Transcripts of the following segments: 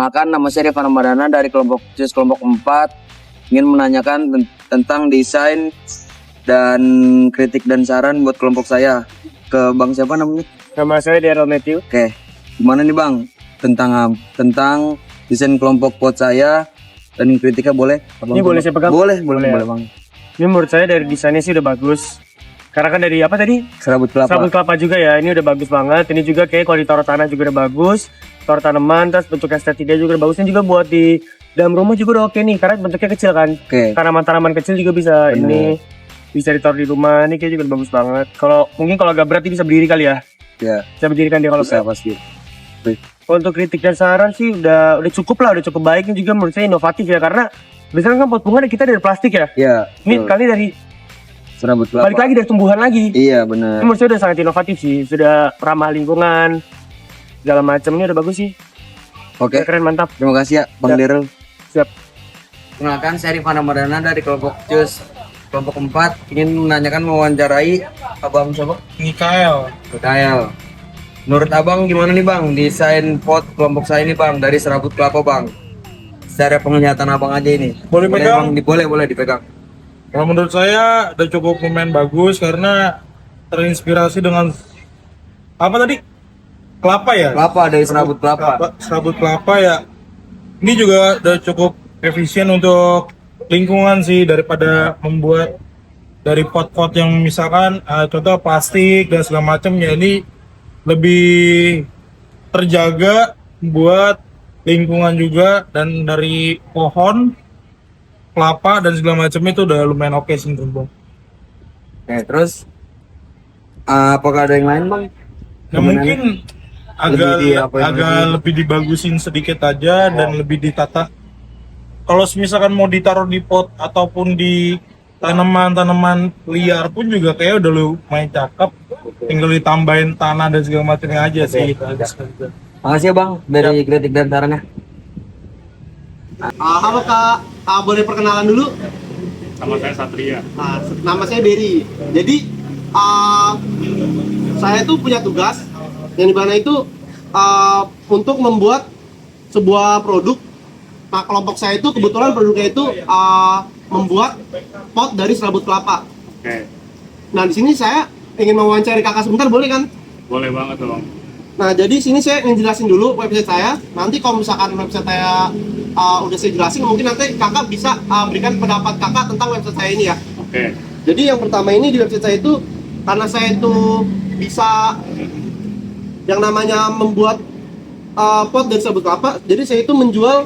Perkenalkan, nama saya Rifan Ramadana dari kelompok CIS kelompok 4. Ingin menanyakan tentang desain dan kritik dan saran buat kelompok saya. Ke Bang siapa namanya? Nama saya Daryl Matthew. Oke, gimana nih Bang? Tentang desain kelompok pot saya dan kritiknya boleh? Ini boleh saya pegang? Boleh Ya. Bang. Ini menurut saya dari desainnya sih udah bagus. Karena kan dari apa tadi? Serabut kelapa. Serabut kelapa juga ya. Ini udah bagus banget. Ini juga kayak kalau ditaruh tanah juga udah bagus. Taruh tanaman, terus bentuk estetiknya juga udah bagus. Ini juga buat di dalam rumah juga udah oke nih. Karena bentuknya kecil kan. Oke. Tanaman-tanaman kecil juga bisa. Bener. Ini bisa ditaruh di rumah. Ini kayak juga udah bagus banget. Kalau mungkin kalau agak berat dia bisa berdiri kali ya. Ya, Bisa berdiri kan dia kalau bisa berat. pasti. Untuk kritik dan saran sih udah cukup lah, udah cukup baik. Ini juga menurut saya inovatif ya, karena biasanya kan pot bunga kita dari plastik ya. Ya, Ini betul. kali dari Serabut kelapa. balik lagi dari tumbuhan lagi. Iya, Ini benar. menurut saya udah sangat inovatif sih, sudah ramah lingkungan, segala macam. Ini udah bagus sih. Oke. Keren, mantap. Terima kasih ya, Bang Siap. Daryl. Siap. Perkenalkan, saya Rifan Ramadana dari kelompok CIS kelompok 4. Ingin menanyakan mewawancarai Abang siapa? Mikael. Mikael. Menurut Abang gimana nih Bang desain pot kelompok saya ini Bang dari serabut kelapa Bang? Secara penglihatan Abang aja ini. Boleh pegang? Bang? Boleh dipegang. Kalau menurut saya udah cukup lumayan bagus karena terinspirasi dengan apa tadi? Kelapa ya? Kelapa dari serabut kelapa. Serabut kelapa ya. Ini juga udah cukup efisien untuk lingkungan sih daripada membuat dari pot-pot yang misalkan contoh plastik dan segala macam ya, ini lebih terjaga buat lingkungan juga, dan dari pohon kelapa dan segala macam itu udah lumayan oke sih menurut gua. Oke, terus apakah ada yang lain Bang? Nah, mungkin agak Lebih lebih dibagusin sedikit aja dan lebih ditata. Kalau misalkan mau ditaruh di pot ataupun di tanaman liar pun juga kayak udah lumayan cakep. Tinggal ditambahin tanah dan segala macamnya aja sih. Makasih ya Bang dari kritik dan sarannya. Halo Kak, boleh perkenalan dulu? Sama saya Satria. Nama saya Berry. Jadi saya tuh punya tugas yang dimana itu untuk membuat sebuah produk. Nah, kelompok saya itu kebetulan produknya itu membuat pot dari serabut kelapa. Oke, Nah, di sini saya ingin mewawancari kakak sebentar, boleh kan? boleh banget dong. Nah, jadi sini saya ingin jelasin dulu website saya. Nanti kalau misalkan website saya udah saya jelasin, mungkin nanti kakak bisa berikan pendapat kakak tentang website saya ini ya. Oke, Jadi yang pertama ini di website saya itu, karena saya itu bisa yang namanya membuat pot dari serabut kelapa, jadi saya itu menjual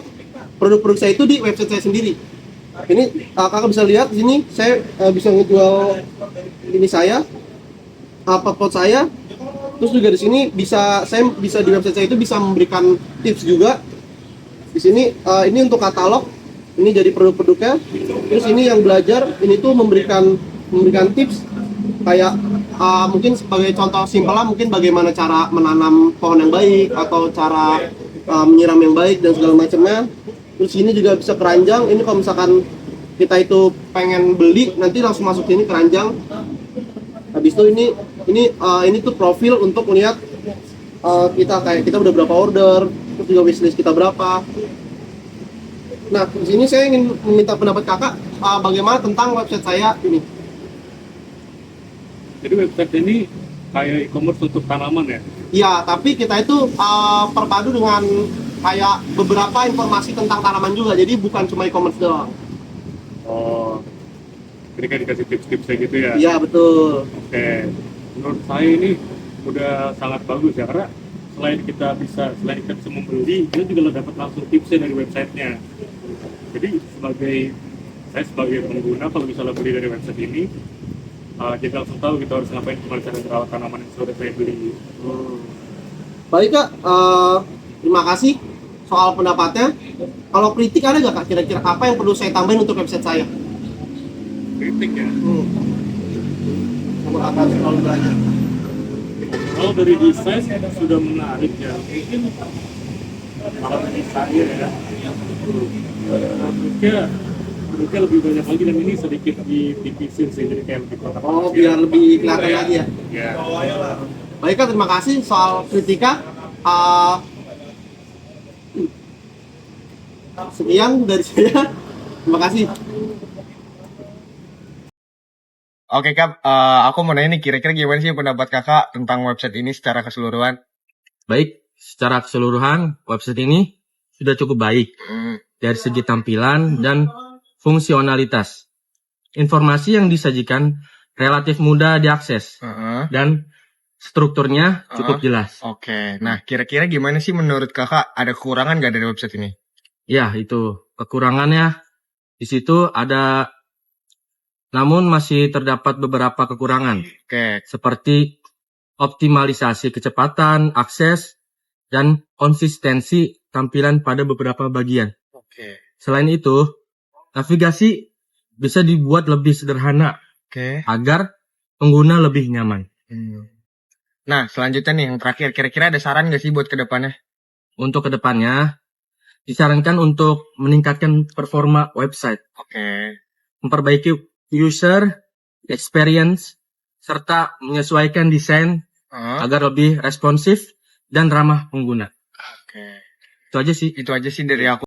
produk-produk saya itu di website saya sendiri. Ini kakak bisa lihat di sini saya bisa ngejual ini saya pot saya. Terus juga di sini saya bisa di website saya itu bisa memberikan tips juga. Di sini ini untuk katalog, ini jadi produk-produknya. Terus ini yang belajar, ini tuh memberikan tips kayak mungkin sebagai contoh simpel lah, mungkin bagaimana cara menanam pohon yang baik atau cara menyiram yang baik dan segala macamnya. Terus ini juga bisa keranjang. Ini kalau misalkan kita itu pengen beli, nanti langsung masuk sini keranjang. Habis itu ini tuh profil untuk melihat kita udah berapa order, terus juga wishlist kita berapa. Nah, di sini saya ingin meminta pendapat kakak bagaimana tentang website saya ini. jadi website ini kayak e-commerce untuk tanaman ya? Iya, tapi kita itu perpadu dengan kayak beberapa informasi tentang tanaman juga, jadi bukan cuma e-commerce doang. Oh, ketika dikasih tips-tips kayak gitu ya? Iya, betul. Oke, menurut saya ini udah sangat bagus ya, karena selain kita bisa membeli, kita juga dapat langsung tipsnya dari websitenya. Jadi saya sebagai pengguna, kalau misalnya beli dari website ini, jadi langsung tahu kita harus ngapain, gimana cara merawat tanaman yang sudah saya beli. Baik Kak, terima kasih soal pendapatnya. Kalau kritik ada nggak Kak, kira-kira apa yang perlu saya tambahin untuk website saya? Kritik ya? Kamu akan selalu belajar. Kalau dari desain sudah menarik ya, mungkin kalau dari saya ya, produknya lebih banyak lagi, dan ini sedikit dipisin sih, jadi kayak lebih kotak. Oh, biar lebih kelihatan lagi ya. Ya. Baik Kak, terima kasih soal kritika. sekian dari saya. Terima kasih. Oke Kak, aku mau nanya nih kira-kira gimana sih pendapat Kakak tentang website ini secara keseluruhan? Baik, secara keseluruhan website ini sudah cukup baik dari segi tampilan dan fungsionalitas. Informasi yang disajikan relatif mudah diakses Heeh. dan strukturnya cukup jelas. Oke, nah kira-kira gimana sih menurut Kakak ada kekurangan nggak dari website ini? Ya, itu kekurangannya di situ ada, namun masih terdapat beberapa kekurangan Oke, seperti optimalisasi kecepatan, akses, dan konsistensi tampilan pada beberapa bagian. oke, Selain itu, navigasi bisa dibuat lebih sederhana oke. agar pengguna lebih nyaman. Nah, selanjutnya nih yang terakhir, kira-kira ada saran nggak sih buat kedepannya? Untuk kedepannya, disarankan untuk meningkatkan performa website, Oke, memperbaiki user experience, serta menyesuaikan desain agar lebih responsif dan ramah pengguna. oke. Itu aja sih. Itu aja sih dari aku.